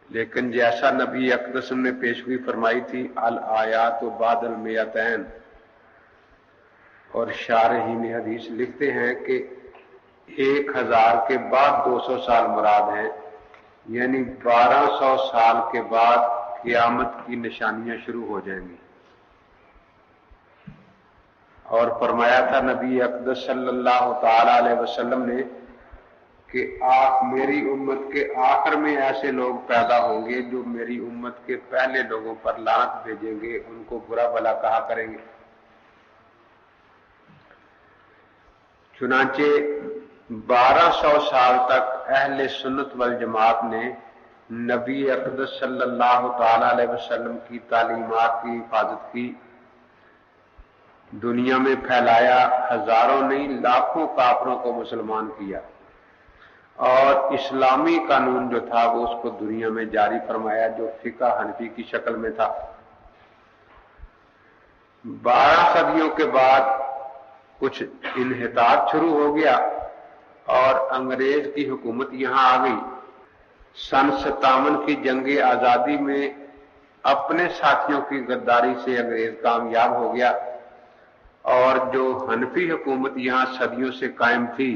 لیکن جیسا نبی اقدس نے پیشگوئی فرمائی تھی الآیات بعد المیتین، اور شارحین حدیث لکھتے ہیں کہ 1000 کے بعد 200 سال مراد ہیں، یعنی 1200 سال کے بعد قیامت کی نشانیاں شروع ہو جائیں گی۔ اور فرمایا تھا نبی اقدس صلی اللہ تعالی علیہ وسلم نے کہ آپ میری امت کے آخر میں ایسے لوگ پیدا ہوں گے جو میری امت کے پہلے لوگوں پر لعنت بھیجیں گے، ان کو برا بھلا کہا کریں گے۔ چنانچہ 1200 سال تک اہل سنت والجماعت نے نبی اقدس صلی اللہ تعالی علیہ وسلم کی تعلیمات کی حفاظت کی، دنیا میں پھیلایا، ہزاروں نہیں لاکھوں کافروں کو مسلمان کیا، اور اسلامی قانون جو تھا وہ اس کو دنیا میں جاری فرمایا، جو فقہ حنفی کی شکل میں تھا۔ 12 صدیوں کے بعد کچھ انحطاط شروع ہو گیا اور انگریز کی حکومت یہاں آ گئی۔ سن 57 کی جنگ آزادی میں اپنے ساتھیوں کی غداری سے انگریز کامیاب ہو گیا، اور جو حنفی حکومت یہاں صدیوں سے قائم تھی،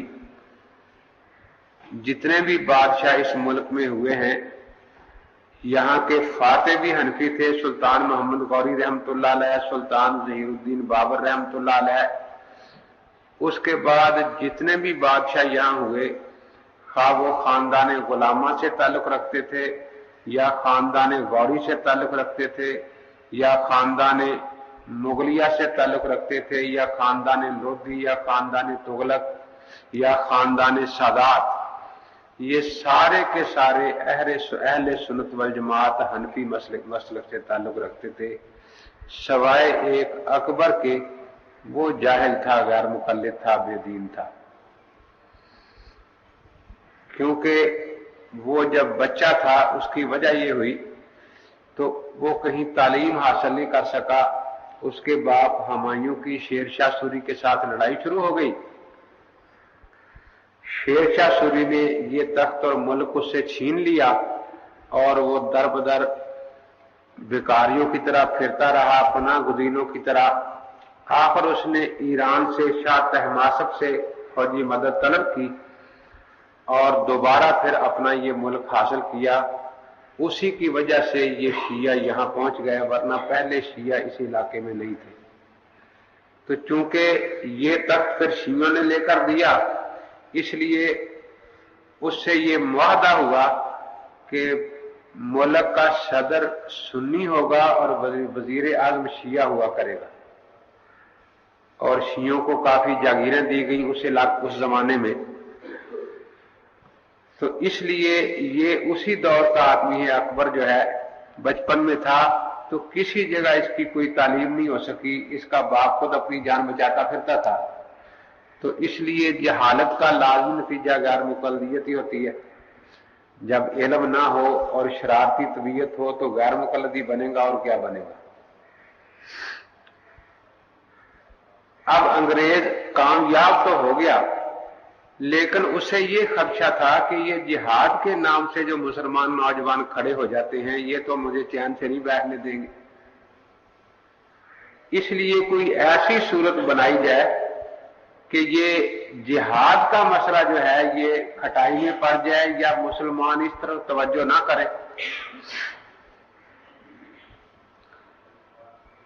جتنے بھی بادشاہ اس ملک میں ہوئے ہیں، یہاں کے فاتح بھی حنفی تھے، سلطان محمد غوری رحمۃ اللہ علیہ، سلطان ظہیر الدین بابر رحمۃ اللہ علیہ۔ اس کے بعد جتنے بھی بادشاہ یہاں ہوئے، خواہ وہ خاندان غلامہ سے تعلق رکھتے تھے، یا خاندان غوری سے تعلق رکھتے تھے، یا خاندان مغلیہ سے تعلق رکھتے تھے، یا خاندان لودھی، یا خاندان تغلق، یا خاندان سادات، یہ سارے کے سارے اہل سنت والجماعت حنفی مسلک سے تعلق رکھتے تھے، سوائے ایک اکبر کے، وہ جاہل تھا، غیر مقلد تھا، بے دین تھا۔ کیونکہ وہ جب بچہ تھا، اس کی وجہ یہ ہوئی تو وہ کہیں تعلیم حاصل نہیں کر سکا، اس کے باپ ہمایوں کی شیر شاہ سوری کے ساتھ لڑائی شروع ہو گئی۔ شیر شاہ سوری نے یہ تخت اور ملک اس سے چھین لیا، اور وہ در بدر بیکاریوں کی طرح پھرتا رہا، پناہ گزینوں کی طرح۔ آخر اس نے ایران سے شاہ طہماسپ سے فوجی مدد طلب کی، اور دوبارہ پھر اپنا یہ ملک حاصل کیا۔ اسی کی وجہ سے یہ شیعہ یہاں پہنچ گئے، ورنہ پہلے شیعہ اس علاقے میں نہیں تھے۔ تو چونکہ یہ تخت پھر شیعوں نے لے کر دیا، اس لیے اس سے یہ معاہدہ ہوا کہ ملک کا صدر سنی ہوگا اور وزیر اعظم شیعہ ہوا کرے گا، اور شیعوں کو کافی جاگیریں دی گئیں اس زمانے میں۔ تو اس لیے یہ اسی دور کا آدمی ہے، اکبر جو ہے بچپن میں تھا تو کسی جگہ اس کی کوئی تعلیم نہیں ہو سکی، اس کا باپ خود اپنی جان بچاتا پھرتا تھا، تو اس لیے جہالت کا لازمی نتیجہ غیر مقلدیت ہی ہوتی ہے۔ جب علم نہ ہو اور شرارتی طبیعت ہو تو غیر مقلدی بنے گا، اور کیا بنے گا۔ اب انگریز کامیاب تو ہو گیا، لیکن اسے یہ خدشہ تھا کہ یہ جہاد کے نام سے جو مسلمان نوجوان کھڑے ہو جاتے ہیں، یہ تو مجھے چین سے نہیں بیٹھنے دیں گے۔ اس لیے کوئی ایسی صورت بنائی جائے کہ یہ جہاد کا مسئلہ جو ہے یہ کھٹائی میں پڑ جائے، یا مسلمان اس طرف توجہ نہ کرے،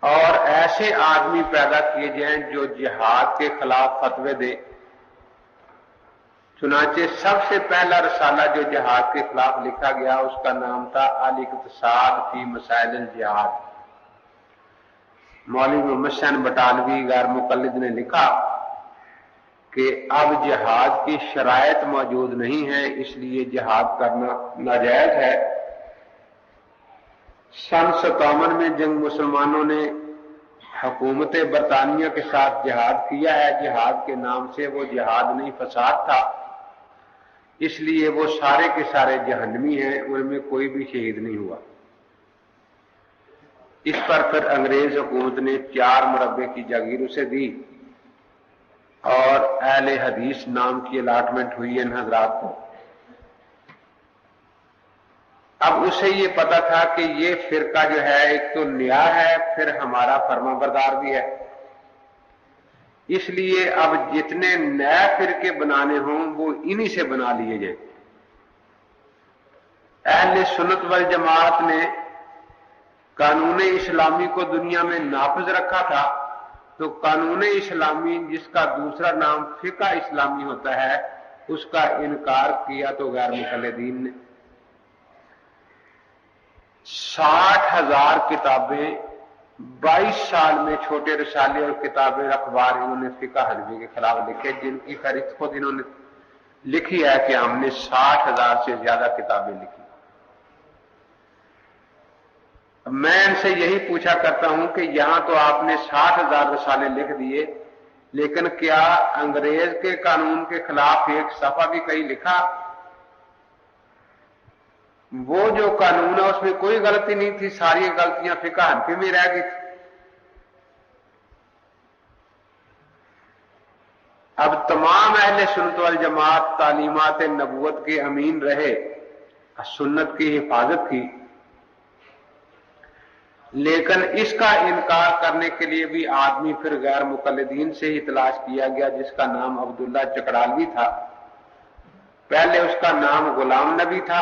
اور ایسے آدمی پیدا کیے جائیں جو جہاد کے خلاف فتوے دیں۔ چنانچہ سب سے پہلا رسالہ جو جہاد کے خلاف لکھا گیا، اس کا نام تھا الاقتصاد فی مسائل الجہاد۔ مولوی محمد حسین بٹالوی غیر مقلد نے لکھا کہ اب جہاد کی شرائط موجود نہیں ہے، اس لیے جہاد کرنا ناجائز ہے۔ سن 57 میں جنگ مسلمانوں نے حکومت برطانیہ کے ساتھ جہاد کیا ہے، جہاد کے نام سے وہ جہاد نہیں فساد تھا، اس لیے وہ سارے کے سارے جہنمی ہیں، ان میں کوئی بھی شہید نہیں ہوا۔ اس پر پھر انگریز حکومت نے 4 مربے کی جاگیر اسے دی، اور اہل حدیث نام کی الاٹمنٹ ہوئی ان حضرات کو۔ اب اسے یہ پتا تھا کہ یہ فرقہ جو ہے ایک تو نیا ہے، پھر ہمارا فرما بردار بھی ہے، اس لیے اب جتنے نئے فرقے بنانے ہوں وہ انہی سے بنا لیے جائیں۔ اہل سنت والجماعت نے قانون اسلامی کو دنیا میں نافذ رکھا تھا، تو قانون اسلامی جس کا دوسرا نام فقہ اسلامی ہوتا ہے اس کا انکار کیا تو غیر مقلدین نے۔ 60,000 کتابیں 22 سال میں چھوٹے رسالے اور کتابیں اخبار انہوں نے فقہ حنفی کے خلاف لکھے، جن کی فہرست خود انہوں نے لکھی ہے کہ ہم نے 60,000 سے زیادہ کتابیں لکھی۔ میں ان سے یہی پوچھا کرتا ہوں کہ یہاں تو آپ نے 60,000 رسالے لکھ دیے، لیکن کیا انگریز کے قانون کے خلاف ایک صفحہ بھی کہیں لکھا؟ وہ جو قانون ہے اس میں کوئی غلطی نہیں تھی، ساری غلطیاں فقہ حنفی میں رہ گئی تھی۔ اب تمام اہل سنت والجماعت تعلیمات نبوت کے امین رہے، سنت کی حفاظت کی، لیکن اس کا انکار کرنے کے لیے بھی آدمی پھر غیر مقلدین سے ہی تلاش کیا گیا، جس کا نام عبداللہ چکڑالوی تھا۔ پہلے اس کا نام غلام نبی تھا،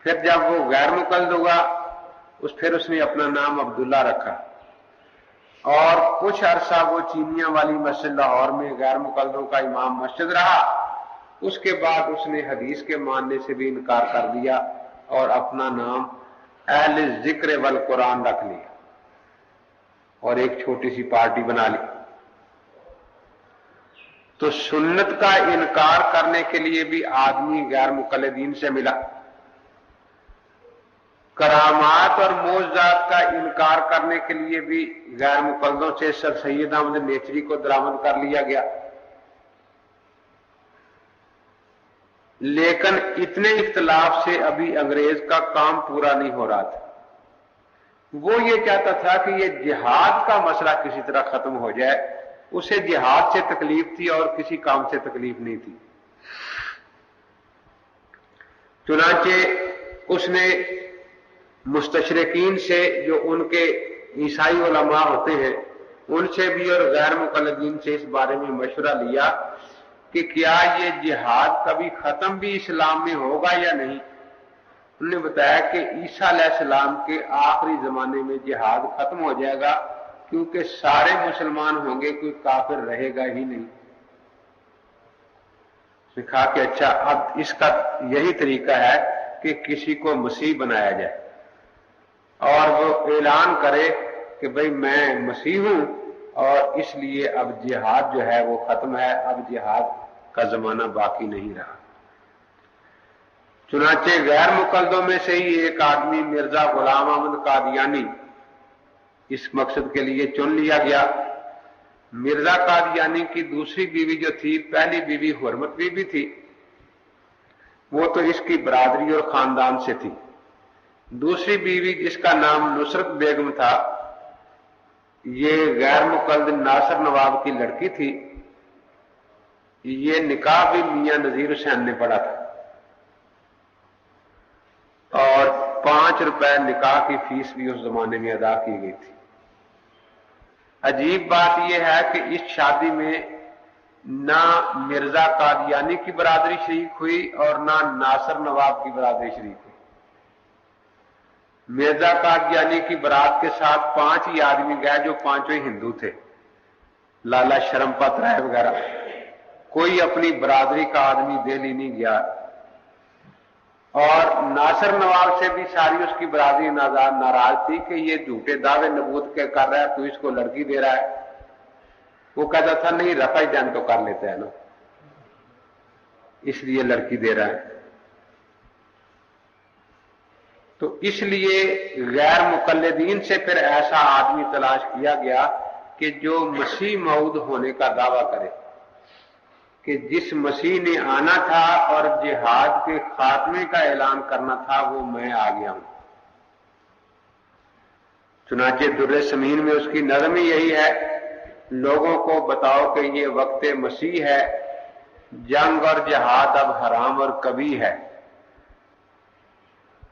پھر جب وہ غیر مقلد ہوا پھر اس نے اپنا نام عبداللہ رکھا، اور کچھ عرصہ وہ چینیاں والی مسجد لاہور میں غیر مقلدوں کا امام مسجد رہا۔ اس کے بعد اس نے حدیث کے ماننے سے بھی انکار کر دیا اور اپنا نام اہل ذکر والقرآن رکھ لیا اور ایک چھوٹی سی پارٹی بنا لی۔ تو سنت کا انکار کرنے کے لیے بھی آدمی غیر مقلدین سے ملا، کرامات اور معجزات کا انکار کرنے کے لیے بھی غیر مقلدوں سے سر سید احمد نیچری کو درآمد کر لیا گیا، لیکن اتنے اختلاف سے ابھی انگریز کا کام پورا نہیں ہو رہا تھا۔ وہ یہ چاہتا تھا کہ یہ جہاد کا مسئلہ کسی طرح ختم ہو جائے، اسے جہاد سے تکلیف تھی اور کسی کام سے تکلیف نہیں تھی۔ چنانچہ اس نے مستشرقین سے، جو ان کے عیسائی علماء ہوتے ہیں، ان سے بھی اور غیر مقلدین سے اس بارے میں مشورہ لیا کہ کیا یہ جہاد کبھی ختم بھی اسلام میں ہوگا یا نہیں۔ انہوں نے بتایا کہ عیسیٰ علیہ السلام کے آخری زمانے میں جہاد ختم ہو جائے گا، کیونکہ سارے مسلمان ہوں گے، کوئی کافر رہے گا ہی نہیں۔ اس نے کہا کہ اچھا، اب اس کا یہی طریقہ ہے کہ کسی کو مسیح بنایا جائے اور وہ اعلان کرے کہ بھئی میں مسیح ہوں، اور اس لیے اب جہاد جو ہے وہ ختم ہے، اب جہاد کا زمانہ باقی نہیں رہا۔ چنانچہ غیر مقلدوں میں سے ہی ایک آدمی مرزا غلام احمد قادیانی اس مقصد کے لیے چن لیا گیا۔ مرزا قادیانی کی دوسری بیوی جو تھی، پہلی بیوی حرمت بیوی تھی، وہ تو اس کی برادری اور خاندان سے تھی۔ دوسری بیوی جس کا نام نصرت بیگم تھا، یہ غیر مقلد ناصر نواب کی لڑکی تھی۔ یہ نکاح بھی میاں نذیر حسین نے پڑھا تھا، اور 5 روپے نکاح کی فیس بھی اس زمانے میں ادا کی گئی تھی۔ عجیب بات یہ ہے کہ اس شادی میں نہ مرزا قادیانی کی برادری شریک ہوئی اور نہ ناصر نواب کی برادری شریک ہوئی۔ مرزا قادیانی کی برات کے ساتھ 5 ہی آدمی گئے، جو 5 ہندو تھے، لالا شرمپت رائے وغیرہ۔ کوئی اپنی برادری کا آدمی دہلی نہیں گیا، اور ناصر نواب سے بھی ساری اس کی برادری ناراض تھی کہ یہ جھوٹے دعوے نبوت کے کر رہا ہے، تو اس کو لڑکی دے رہا ہے۔ وہ کہتا تھا نہیں، رفع جان تو کر لیتے ہیں نا، اس لیے لڑکی دے رہا ہے۔ تو اس لیے غیر مقلدین سے پھر ایسا آدمی تلاش کیا گیا کہ جو مسیح موعود ہونے کا دعویٰ کرے، کہ جس مسیح نے آنا تھا اور جہاد کے خاتمے کا اعلان کرنا تھا، وہ میں آ گیا ہوں۔ چنانچہ در سمین میں اس کی نظم ہی یہی ہے، لوگوں کو بتاؤ کہ یہ وقت مسیح ہے، جنگ اور جہاد اب حرام اور کبھی ہے۔